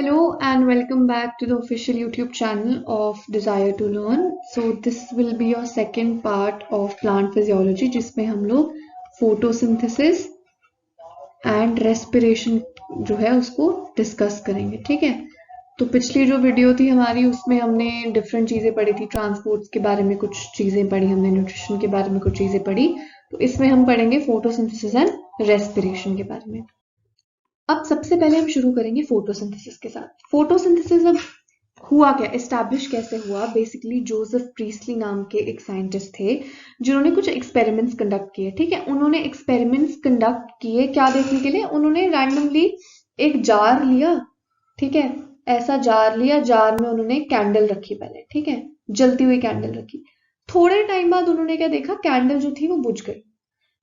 Hello and welcome back to the official YouTube channel of Desire to Learn. So this will be your second part of plant physiology जिसमें हम लोग photosynthesis and respiration जो है उसको discuss करेंगे, ठीक है। तो पिछली जो वीडियो थी हमारी उसमें हमने डिफरेंट चीज़ें पढ़ी थी, ट्रांसपोर्ट्स के बारे में कुछ चीज़ें पढ़ी हमने, न्यूट्रिशन के बारे में कुछ चीज़ें पढ़ी। तो इसमें हम पढ़ेंगे फोटोसिंथेसिस एंड रेस्पिरेशन के बारे में। अब सबसे पहले हम शुरू करेंगे फोटोसिंथेसिस के साथ। फोटोसिंथेसिस अब हुआ क्या, एस्टैब्लिश कैसे हुआ? बेसिकली जोसेफ प्रीस्टली नाम के एक साइंटिस्ट थे जिन्होंने कुछ एक्सपेरिमेंट्स कंडक्ट किए, ठीक है। उन्होंने एक्सपेरिमेंट्स कंडक्ट किए क्या देखने के लिए? उन्होंने रैंडमली एक जार लिया, ठीक है, ऐसा जार लिया, जार में उन्होंने कैंडल रखी पहले, ठीक है, जलती हुई कैंडल रखी। थोड़े टाइम बाद उन्होंने क्या देखा, कैंडल जो थी वो बुझ गई।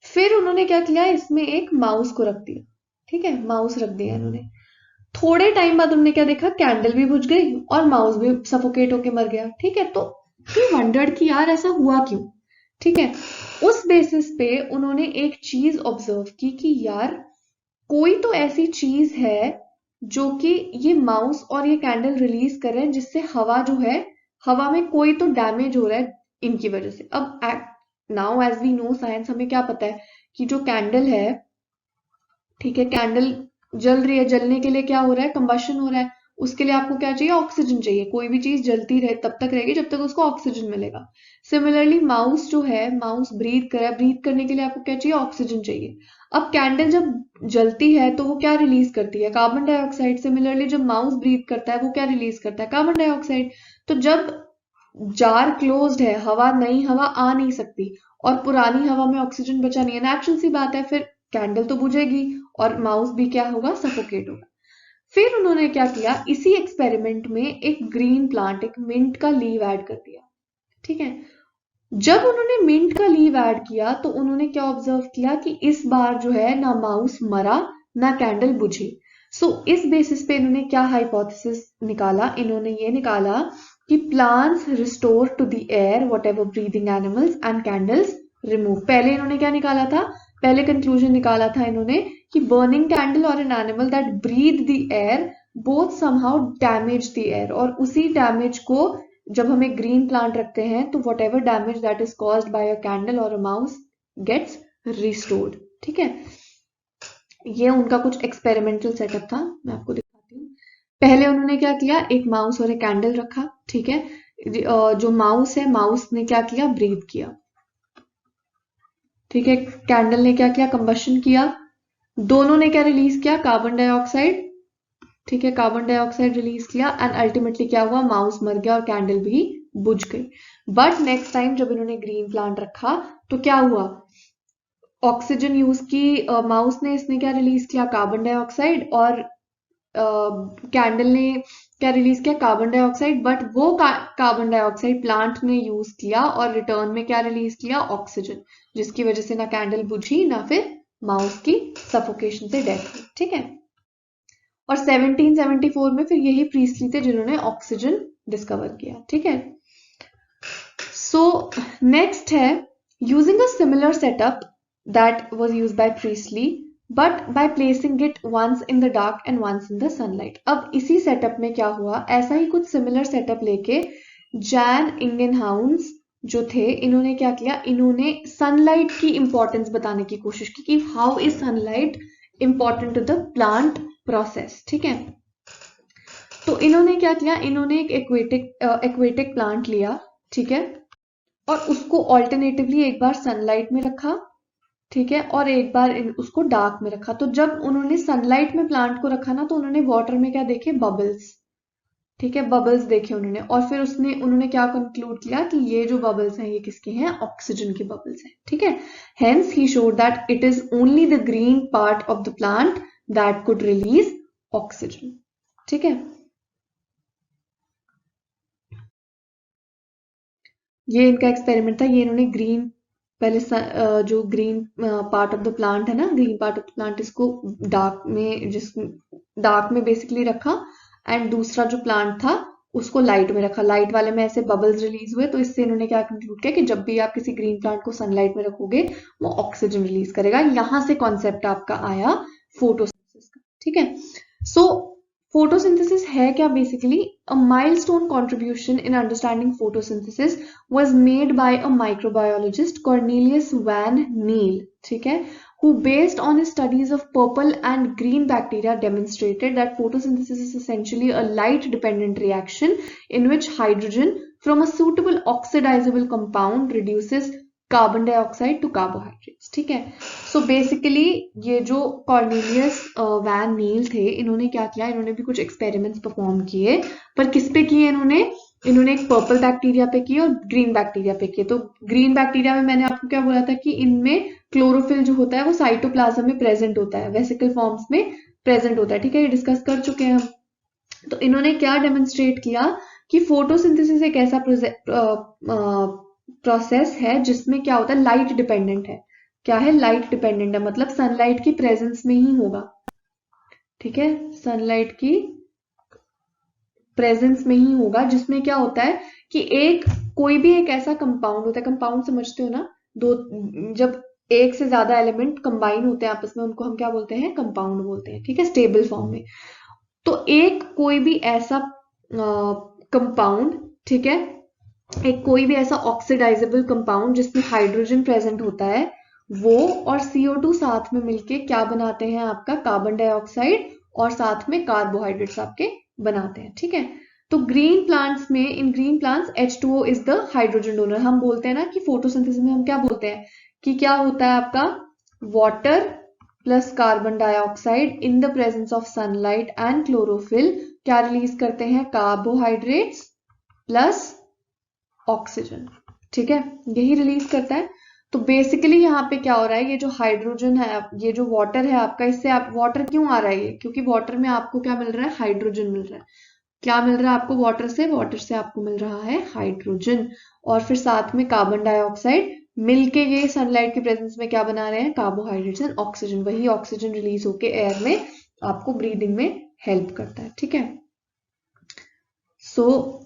फिर उन्होंने क्या किया, इसमें एक माउस को रख दिया, ठीक है, माउस रख दिया इन्होंने। थोड़े टाइम बाद उन्होंने क्या देखा, कैंडल भी बुझ गई और माउस भी सफोकेट होके मर गया, ठीक है। तो ही वंडर्ड कि यार ऐसा हुआ क्यों, ठीक है। उस बेसिस पे उन्होंने एक चीज ऑब्जर्व की कि यार कोई तो ऐसी चीज है जो कि ये माउस और ये कैंडल रिलीज कर रहे हैं जिससे हवा जो है, हवा में कोई तो डैमेज हो रहा है इनकी वजह से। अब now as we know science, हमें क्या पता है कि जो कैंडल है, ठीक है, कैंडल जल रही है, जलने के लिए क्या हो रहा है, कंबशन हो रहा है। उसके लिए आपको क्या चाहिए, ऑक्सीजन चाहिए। कोई भी चीज जलती रहे तब तक रहेगी जब तक उसको ऑक्सीजन मिलेगा। सिमिलरली माउस जो है, माउस ब्रीथ कर रहा है, ब्रीथ करने के लिए आपको क्या चाहिए, ऑक्सीजन चाहिए। अब कैंडल जब जलती है तो वो क्या रिलीज करती है, कार्बन डाइऑक्साइड। सिमिलरली जब माउस ब्रीथ करता है वो क्या रिलीज करता है, कार्बन डाइऑक्साइड। तो जब जार क्लोज्ड है, हवा, नई हवा आ नहीं सकती और पुरानी हवा में ऑक्सीजन बचा नहीं है, नेचुरल सी बात है, फिर कैंडल तो बुझेगी और माउस भी क्या होगा, सफोकेट होगा। फिर उन्होंने क्या किया, इसी एक्सपेरिमेंट में एक ग्रीन प्लांट, एक मिंट का लीव ऐड कर दिया, ठीक है। जब उन्होंने मिंट का लीव ऐड किया तो उन्होंने क्या ऑब्जर्व किया कि इस बार जो है ना माउस मरा ना कैंडल बुझी। सो इस बेसिस पे इन्होंने क्या हाइपोथेसिस निकाला, इन्होंने ये निकाला कि plants restore to the air whatever breathing animals and candles remove. पहले इन्होंने क्या निकाला था, पहले कंक्लूजन निकाला था इन्होंने कि बर्निंग कैंडल और an animal that breathe the air both somehow damage the air, और उसी डैमेज को जब हम एक ग्रीन प्लांट रखते हैं तो what ever damage that is caused by a candle और अ माउस गेट्स रिस्टोर्ड, ठीक है। ये उनका कुछ एक्सपेरिमेंटल सेटअप था, मैं आपको दिखाती हूँ। पहले उन्होंने क्या किया, एक माउस और एक कैंडल रखा, ठीक है। जो माउस है, माउस ने क्या किया, ब्रीथ किया, ठीक है। कैंडल ने क्या किया, कंबशन किया। दोनों ने क्या रिलीज किया, कार्बन डाइऑक्साइड, ठीक है, कार्बन डाइऑक्साइड रिलीज किया एंड अल्टीमेटली क्या हुआ, माउस मर गया और कैंडल भी बुझ गई। बट नेक्स्ट टाइम जब इन्होंने ग्रीन प्लांट रखा तो क्या हुआ, ऑक्सीजन यूज की, माउस ने, इसने क्या रिलीज किया, कार्बन डाइऑक्साइड, और कैंडल ने क्या रिलीज किया, कार्बन डाइऑक्साइड। बट वो कार्बन डाइऑक्साइड प्लांट ने यूज किया और रिटर्न में क्या रिलीज किया, ऑक्सीजन, जिसकी वजह से ना कैंडल बुझी ना फिर माउस की सफोकेशन से डेथ हुई, ठीक है। और 1774 में फिर यही प्रीस्टली थे जिन्होंने ऑक्सीजन डिस्कवर किया, ठीक है। सो नेक्स्ट है, using a similar setup that was used by Priestley but by placing it once in the dark and once in the sunlight. अब इसी सेटअप में क्या हुआ, ऐसा ही कुछ सिमिलर सेटअप लेके जैन इंगेनहाउस जो थे, इन्होंने क्या किया, इन्होंने सनलाइट की इंपॉर्टेंस बताने की कोशिश की कि how is sunlight important to the plant process, ठीक है। तो इन्होंने क्या किया, इन्होंने एक एक्वेटिक प्लांट लिया, ठीक है, और उसको ऑल्टरनेटिवली एक बार सनलाइट में रखा, ठीक है, और एक बार उसको डार्क में रखा। तो जब उन्होंने सनलाइट में प्लांट को रखा ना तो उन्होंने वाटर में क्या देखे, बबल्स, ठीक है, बबल्स देखे उन्होंने। और फिर उन्होंने क्या कंक्लूड किया कि ये जो बबल्स हैं ये किसके हैं, ऑक्सीजन के बबल्स हैं, ठीक है। Hence he showed that it is only the green part of the plant that could release oxygen, ठीक है। ये इनका एक्सपेरिमेंट था। ये इन्होंने ग्रीन, पहले जो green part of the plant है ना, green part of the plant, इसको डार्क में, डार्क में बेसिकली रखा, एंड दूसरा जो प्लांट था उसको लाइट में रखा। लाइट वाले में ऐसे बबल्स रिलीज हुए, तो इससे इन्होंने क्या कंक्लूड किया कि जब भी आप किसी ग्रीन प्लांट को सनलाइट में रखोगे वो ऑक्सीजन रिलीज करेगा। यहां से कॉन्सेप्ट आपका आया फोटोसिंथेसिस का, ठीक है। सो फोटोसिंथेसिस है क्या? Basically a milestone contribution in understanding photosynthesis was made by a microbiologist Cornelius van Niel, ठीक है, who based on his studies of purple and green bacteria demonstrated that photosynthesis is essentially a light dependent reaction in which hydrogen from a suitable oxidizable compound reduces carbon dioxide to carbohydrates, ठीक है। So basically ये जो Cornelius van नील थे, इन्होंने क्या किया, इन्होंने भी कुछ एक्सपेरिमेंट्स परफॉर्म किए, पर किस पे किए इन्होंने एक पर्पल बैक्टीरिया पे किए और ग्रीन बैक्टीरिया पे किए। तो ग्रीन बैक्टीरिया में मैंने आपको क्या बोला था कि इनमें क्लोरोफिल जो होता है वो साइटोप्लाज्म में प्रेजेंट होता है, वेसिकल फॉर्म्स में प्रेजेंट होता है, ठीक है, ये डिस्कस कर चुके हैं हम। तो इन्होंने क्या डेमोन्स्ट्रेट किया कि फोटोसिंथेसिस एक ऐसा प्रोसेस है जिसमें क्या होता है, लाइट डिपेंडेंट है। क्या है? लाइट डिपेंडेंट है, मतलब सनलाइट की प्रेजेंस में ही होगा, ठीक है, सनलाइट की प्रेजेंस में ही होगा, जिसमें क्या होता है कि कोई भी एक ऐसा कंपाउंड होता है, कंपाउंड समझते हो ना, दो, जब एक से ज्यादा एलिमेंट कंबाइन होते हैं आपस में, उनको हम क्या बोलते हैं? कंपाउंड बोलते हैं, ठीक है, स्टेबल फॉर्म में। तो कोई भी ऐसा कंपाउंड, ठीक है, कोई भी ऐसा ऑक्सीडाइजेबल कंपाउंड जिसमें हाइड्रोजन प्रेजेंट होता है, वो और CO2 साथ में मिलके क्या बनाते हैं? आपका कार्बन डाइऑक्साइड और साथ में कार्बोहाइड्रेट्स आपके बनाते हैं, ठीक है। तो ग्रीन प्लांट्स में, इन green plants H2O is the hydrogen donor. हम बोलते हैं ना कि फोटोसिंथेसिस में हम क्या बोलते हैं कि क्या होता है आपका, water plus carbon dioxide in the presence of sunlight and chlorophyll क्या रिलीज करते हैं? कार्बोहाइड्रेट्स प्लस ऑक्सीजन, ठीक है, यही रिलीज करता है। तो बेसिकली यहाँ पे क्या हो रहा है, ये जो हाइड्रोजन है, ये जो वाटर है आपका, इससे आप वाटर क्यों आ रहा है? ये क्योंकि वाटर में आपको क्या मिल रहा है? हाइड्रोजन मिल रहा है। क्या मिल रहा है आपको वाटर से आपको मिल रहा है हाइड्रोजन, और फिर साथ में कार्बन डाइऑक्साइड मिलके ये सनलाइट की प्रेजेंस में क्या बना रहे हैं? Carbohydrates and oxygen. वही ऑक्सीजन रिलीज होके एयर में आपको ब्रीदिंग में हेल्प करता है, ठीक है। सो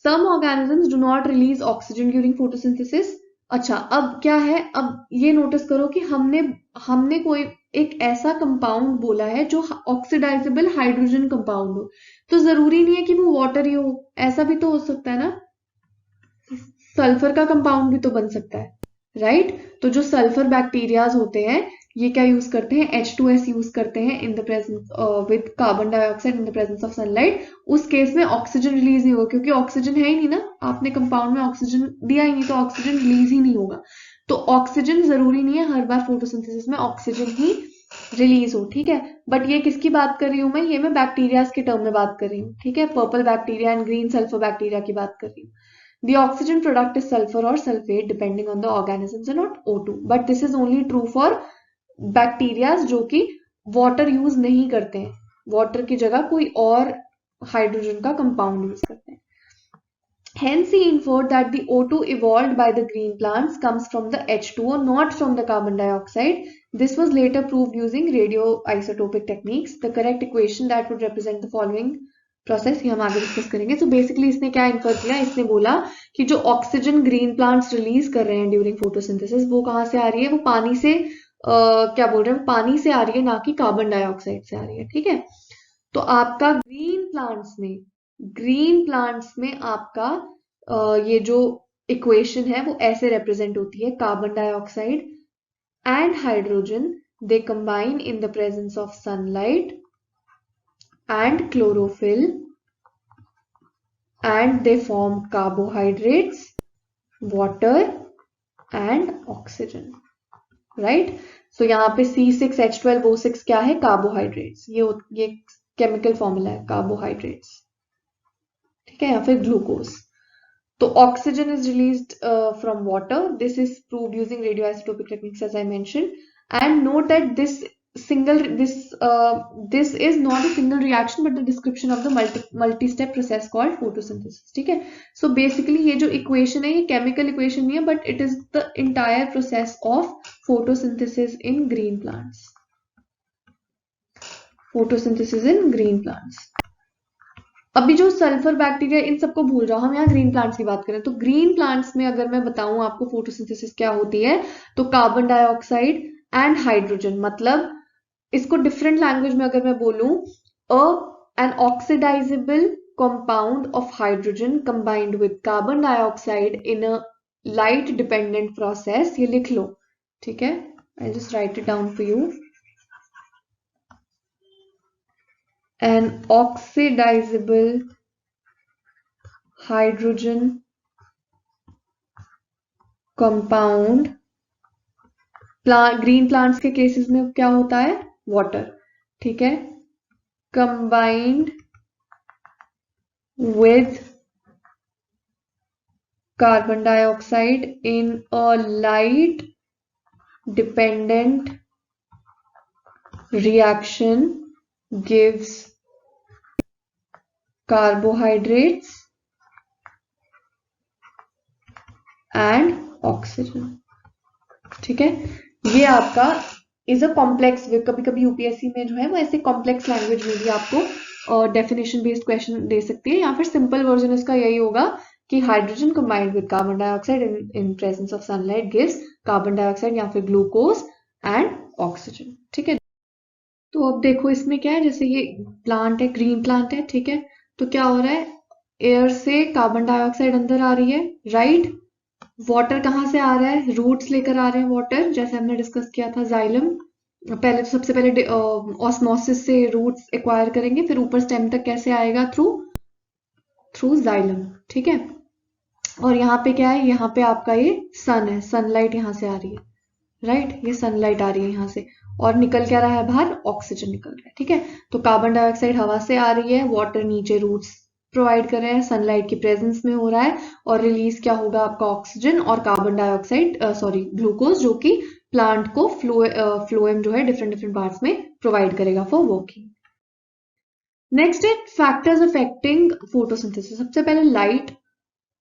some organisms do not release oxygen during photosynthesis। अच्छा, अब क्या है, अब ये नोटिस करो कि हमने कोई एक ऐसा कंपाउंड बोला है जो ऑक्सीडाइजेबल हाइड्रोजन कंपाउंड हो, तो जरूरी नहीं है कि वो वाटर ही हो, ऐसा भी तो हो सकता है ना, सल्फर का कंपाउंड भी तो बन सकता है, राइट। तो जो सल्फर बैक्टीरियाज होते हैं, ये क्या यूज करते हैं? H2S यूज करते हैं in the presence with carbon dioxide in the presence of sunlight. उस केस में ऑक्सीजन रिलीज नहीं होगा, क्योंकि ऑक्सीजन है ही नहीं ना, आपने कंपाउंड में ऑक्सीजन दिया ही नहीं, तो ऑक्सीजन रिलीज ही नहीं होगा। तो ऑक्सीजन जरूरी नहीं है हर बार फोटोसिंथेसिस में ऑक्सीजन ही रिलीज हो, ठीक है। बट ये किसकी बात कर रही हूँ मैं बैक्टीरियाज के टर्म में बात कर रही हूँ, ठीक है, purple bacteria and green sulphur bacteria की बात कर रही हूँ। The oxygen product is sulfur or sulfate depending on the organisms and not O2. But this is only true for bacteria जो कि water use नहीं करते हैं, water की जगह कोई और हाइड्रोजन का कंपाउंड यूज करते हैं। Hence, he inferred that the O2 evolved by the green plants comes from the H2O, not from the carbon dioxide. This was later proved using radioisotopic techniques. The correct equation that would represent the following process ये हम आगे discuss करेंगे। तो basically इसने क्या infer किया, इसने बोला कि जो ऑक्सीजन ग्रीन प्लांट्स रिलीज कर रहे हैं ड्यूरिंग फोटोसिंथेसिस, वो कहाँ से आ रही है? वो पानी से क्या बोल रहे हैं, पानी से आ रही है, ना कि कार्बन डाइऑक्साइड से आ रही है, ठीक है। तो आपका ग्रीन प्लांट्स में आपका ये जो इक्वेशन है वो ऐसे रिप्रेजेंट होती है, carbon dioxide and hydrogen they combine in the presence of sunlight and chlorophyll and they form carbohydrates, water and oxygen, right? So यहाँ पे C6H12O6 क्या है? कार्बोहाइड्रेट्स। ये केमिकल फॉर्मूला है, कार्बोहाइड्रेट्स, ठीक है, या फिर ग्लूकोज। तो oxygen is released from water. This is proved using radioisotopic techniques as I mentioned, and note that this is not a single reaction but the description of the multi-step process called photosynthesis, ठीक है। So basically ये जो equation है ये chemical equation नहीं है, but it is the entire process of photosynthesis in green plants. Photosynthesis in green plants. अभी जो सल्फर बैक्टीरिया, इन सबको भूल जाओ, हम यहाँ ग्रीन प्लांट्स की बात करें। तो ग्रीन प्लांट्स में अगर मैं बताऊं आपको फोटोसिंथेसिस क्या होती है, तो कार्बन डाइऑक्साइड एंड हाइड्रोजन, मतलब इसको डिफरेंट लैंग्वेज में अगर मैं बोलूं, N oxidisable compound of hydrogen combined with carbon dioxide in a light dependent process, ये लिख लो, ठीक है. I'll just write it down for you. An oxidizable hydrogen compound, green plants के केसेस में क्या होता है, वाटर, ठीक है, combined with carbon dioxide in a light dependent reaction gives carbohydrates and oxygen. ठीक है, ये आपका इज अ कॉम्प्लेक्स, कभी कभी यूपीएससी में जो है वो ऐसे कॉम्प्लेक्स लैंग्वेज में भी आपको डेफिनेशन बेस्ड क्वेश्चन दे सकती है, या फिर सिंपल वर्जन इसका यही होगा कि hydrogen combined with carbon dioxide in presence of sunlight gives carbon dioxide या फिर ग्लूकोज एंड ऑक्सीजन. ठीक है, तो अब देखो इसमें क्या है, जैसे ये प्लांट है, ग्रीन प्लांट है, ठीक है, तो क्या हो रहा है, एयर से कार्बन डाइऑक्साइड अंदर आ रही है, राइट. वाटर कहाँ से आ रहा है, रूट्स लेकर आ रहे हैं वाटर, जैसे हमने डिस्कस किया था जाइलम. पहले तो सबसे पहले ऑस्मोसिस से रूट्स एक्वायर करेंगे, फिर ऊपर स्टेम तक कैसे आएगा, थ्रू जाइलम. ठीक है, और यहाँ पे क्या है, यहाँ पे आपका ये सन है, सनलाइट यहाँ से आ रही है, राइट, ये सनलाइट आ रही है यहाँ से, और निकल क्या रहा है बाहर, ऑक्सीजन निकल रहा है. ठीक है, तो कार्बन डाइऑक्साइड हवा से आ रही है, वाटर नीचे रूट्स प्रोवाइड कर रहे हैं, सनलाइट की प्रेजेंस में हो रहा है, और रिलीज क्या होगा आपका, ऑक्सीजन और कार्बन डाइऑक्साइड, ग्लूकोज, जो कि प्लांट को फ्लोएम जो है डिफरेंट पार्ट्स में प्रोवाइड करेगा फॉर वर्किंग. नेक्स्ट है फैक्टर्स अफेक्टिंग फोटोसिंथेसिस. सबसे पहले light,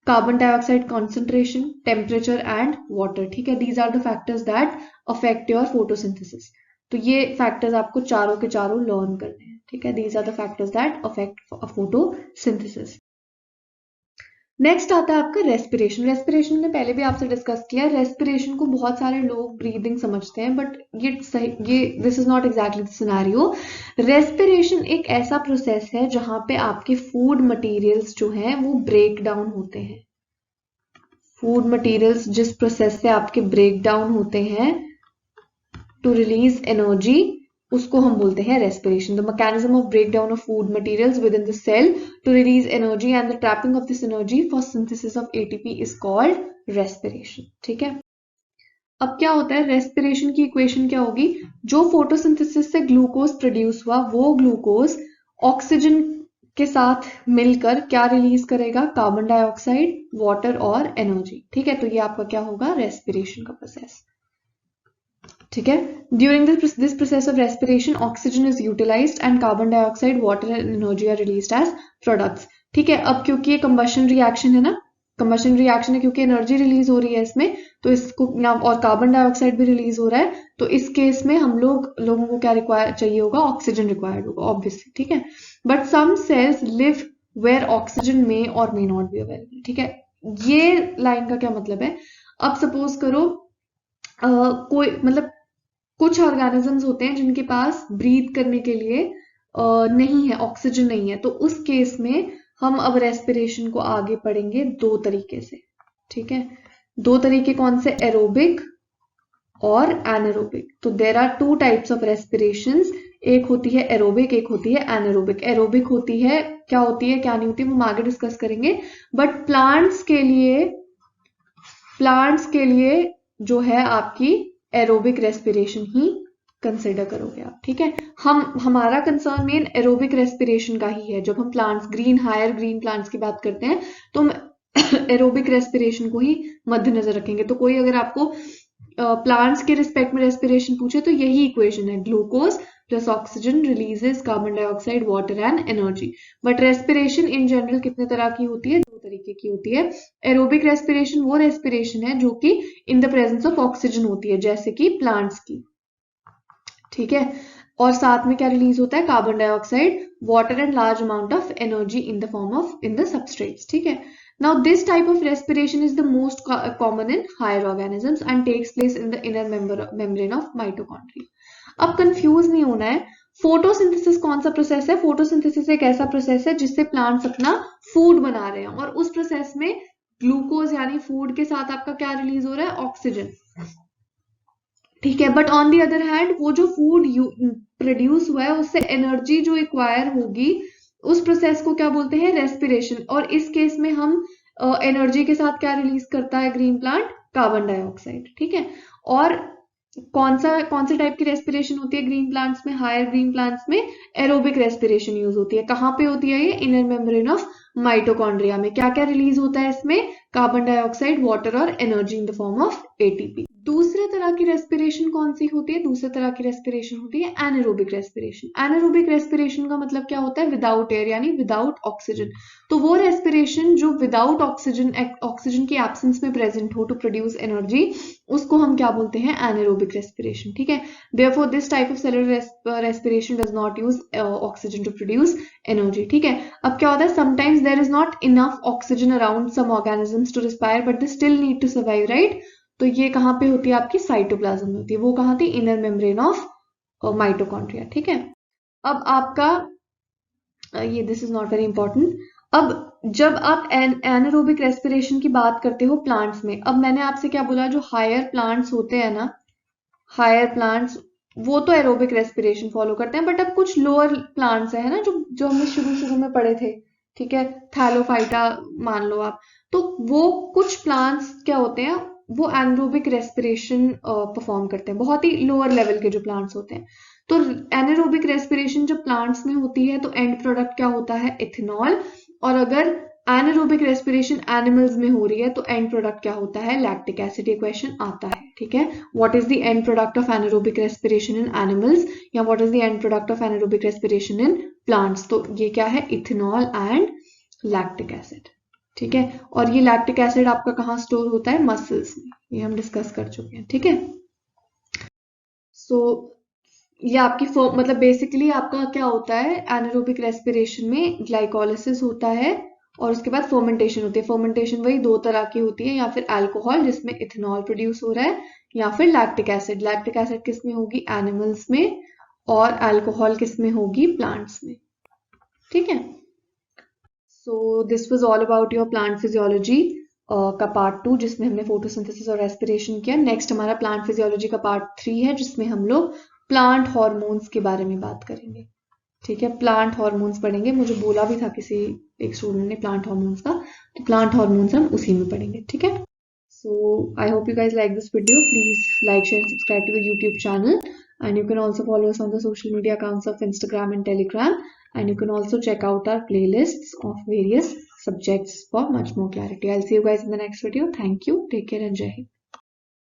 carbon dioxide concentration, temperature and water. ठीक है, these are the factors that affect your photosynthesis. तो ये फैक्टर्स आपको चारों के चारों लर्न करने हैं. ठीक है, these are the factors that affect photosynthesis. Next आता है आपका रेस्पिरेशन. रेस्पिरेशन ने पहले भी आपसे डिस्कस किया. रेस्पिरेशन को बहुत सारे लोग ब्रीदिंग समझते हैं, बट ये this is not exactly the scenario. Respiration एक ऐसा प्रोसेस है जहां पे आपके फूड मटेरियल्स जो हैं वो ब्रेक डाउन होते हैं. फूड मटेरियल्स जिस प्रोसेस से आपके ब्रेक डाउन होते हैं टू रिलीज एनर्जी, उसको हम बोलते हैं respiration. The mechanism of breakdown of food materials within the cell to release energy and the trapping of this energy for synthesis of ATP is called respiration. ठीक है, अब क्या होता है, रेस्पिरेशन की इक्वेशन क्या होगी, जो फोटोसिंथेसिस से ग्लूकोज प्रोड्यूस हुआ, वो ग्लूकोज ऑक्सीजन के साथ मिलकर क्या रिलीज करेगा, कार्बन डाइऑक्साइड, वाटर और एनर्जी. ठीक है, तो ये आपका क्या होगा, रेस्पिरेशन का प्रोसेस. ठीक है, during this process of respiration oxygen is utilised and carbon dioxide, water and energy are released as products. ठीक है, अब क्योंकि ये कंबशन रिएक्शन है ना, कंबशन रिएक्शन है, क्योंकि एनर्जी रिलीज हो रही है इसमें, तो इसको और कार्बन डाइऑक्साइड भी रिलीज हो रहा है, तो इस केस में हम लोगों को क्या रिक्वायर चाहिए होगा, ऑक्सीजन रिक्वायर्ड होगा ऑब्वियसली. ठीक है, but some cells live where oxygen may और मे नॉट बी अवेलेबल. ठीक है, ये लाइन का क्या मतलब है, अब सपोज करो कोई मतलब कुछ ऑर्गेनिजम्स होते हैं जिनके पास ब्रीथ करने के लिए नहीं है, ऑक्सीजन नहीं है, तो उस केस में हम अब रेस्पिरेशन को आगे पढ़ेंगे दो तरीके से. ठीक है, दो तरीके कौन से, एरोबिक और एनारोबिक. तो there are two types of respirations, एक होती है एरोबिक, एक होती है एनारोबिक. एरोबिक होती है, क्या होती है क्या नहीं होती है हम आगे डिस्कस करेंगे, बट प्लांट्स के लिए जो है आपकी एरोबिक रेस्पिरेशन ही कंसिडर करोगे आप. ठीक है, हमारा कंसर्न मेन एरोबिक रेस्पिरेशन का ही है. जब हम प्लांट्स हायर ग्रीन प्लांट्स की बात करते हैं तो हम एरोबिक रेस्पिरेशन को ही मद्देनजर रखेंगे. तो कोई अगर आपको प्लांट्स के रिस्पेक्ट में रेस्पिरेशन पूछे तो यही इक्वेशन है, glucose plus oxygen releases carbon dioxide, water and energy. But respiration in general कितने तरह की होती है, दो तरीके की होती है. एरोबिक रेस्पिरेशन वो रेस्पिरेशन है जो कि in the presence of oxygen होती है, जैसे कि प्लांट्स की. ठीक है, और साथ में क्या रिलीज होता है, carbon dioxide, water and large amount of energy in the form of in the substrates. ठीक है, now this type of respiration is the most common in higher organisms and takes place in the inner membrane of mitochondria. अब confuse नहीं होना है। Photosynthesis कौन सा process है? Photosynthesis एक ऐसा प्रोसेस है जिससे प्लांट्स अपना फूड बना रहे हैं, और उस प्रोसेस में ग्लूकोज यानी फूड के साथ आपका क्या रिलीज हो रहा है? ऑक्सीजन। ठीक है, but on the other hand वो जो फूड प्रोड्यूस हुआ है उससे एनर्जी जो एक्वायर होगी, उस प्रोसेस को क्या बोलते हैं? रेस्पिरेशन। और इस केस में हम एनर्जी के साथ क्या रिलीज करता है ग्रीन प्लांट? Carbon dioxide. ठीक है, और कौन से टाइप की रेस्पिरेशन होती है ग्रीन प्लांट्स में? हायर ग्रीन प्लांट्स में एरोबिक रेस्पिरेशन यूज होती है। कहाँ पे होती है ये? इनर मेम्ब्रेन ऑफ माइटोकॉन्ड्रिया में। क्या क्या रिलीज होता है इसमें? कार्बन डाइऑक्साइड, वाटर और energy in the form of ATP. दूसरे तरह की रेस्पिरेशन कौन सी होती है? दूसरे तरह की रेस्पिरेशन होती है एनारोबिक रेस्पिरेशन। एनारोबिक रेस्पिरेशन का मतलब क्या होता है? विदाउट एयर यानी विदाउट ऑक्सीजन। तो वो रेस्पिरेशन जो विदाउट ऑक्सीजन की एब्सेंस में प्रेजेंट हो टू प्रोड्यूस एनर्जी, उसको हम क्या बोलते हैं? Anaerobic respiration. ठीक है, therefore this type of cellular respiration does not use oxygen to produce energy. ठीक है, अब क्या होता है? Sometimes there is not enough oxygen around some organisms to respire, but they still need to survive, right? तो ये कहाँ पे होती है? आपकी साइटोप्लाज्म में होती है। वो कहाँ थी? Inner membrane of mitochondria. ठीक है, अब आपका ये this is not very important. अब जब आप एनारोबिक रेस्पिरेशन की बात करते हो प्लांट्स में, अब मैंने आपसे क्या बोला? जो हायर प्लांट्स होते हैं ना, हायर प्लांट्स वो तो एरोबिक रेस्पिरेशन फॉलो करते हैं, बट अब कुछ लोअर प्लांट्स है ना, जो हमने शुरू में पढ़े थे। ठीक है, थैलोफाइटा मान लो आप। तो वो कुछ प्लांट्स क्या होते हैं? वो एनारोबिक रेस्पिरेशन परफॉर्म करते हैं, बहुत ही लोअर लेवल के जो प्लांट्स होते हैं। तो एनारोबिक रेस्पिरेशन जब प्लांट्स में होती है तो एंड प्रोडक्ट क्या होता है? इथेनॉल। और अगर एनारोबिक रेस्पिरेशन एनिमल्स में हो रही है तो एंड प्रोडक्ट क्या होता है? Lactic acid. ये क्वेश्चन आता है। ठीक है, what is the end product of anaerobic respiration in animals, या what is the end product of anaerobic respiration in plants? तो ये क्या है? Ethanol and lactic acid. ठीक है, और ये लैक्टिक एसिड आपका कहाँ स्टोर होता है? मसल्स में। ये हम डिस्कस कर चुके हैं। ठीक है, सो ये आपकी मतलब बेसिकली आपका क्या होता है? एनारोबिक रेस्पिरेशन में ग्लाइकोलिसिस होता है और उसके बाद फर्मेंटेशन होती है। फर्मेंटेशन वही दो तरह की होती है, या फिर अल्कोहल जिसमें इथेनॉल प्रोड्यूस हो रहा है, या फिर लैक्टिक एसिड। लैक्टिक एसिड किस में होगी? एनिमल्स में, और अल्कोहल किस में होगी? प्लांट्स में। ठीक है, so this was all about your plant physiology का पार्ट 2, जिसमें हमने फोटोसिंथेसिस और रेस्पिरेशन किया। नेक्स्ट हमारा प्लांट फिजियोलॉजी का पार्ट 3 है, जिसमें हम लोग प्लांट हॉर्मोन्स के बारे में बात करेंगे। ठीक है, प्लांट हॉर्मोन्स पढ़ेंगे। मुझे बोला भी था किसी एक स्टूडेंट ने प्लांट हॉर्मोन्स का, तो प्लांट हॉर्मोन्स हम उसी में पढ़ेंगे। ठीक है, so I hope you guys like this video. Please like, share and subscribe to the YouTube channel, and you can also follow us on the social media accounts of Instagram and Telegram, and you can also check out our playlists of various subjects for much more clarity. I'll see you guys in the next video. Thank you, take care and Jai Hind.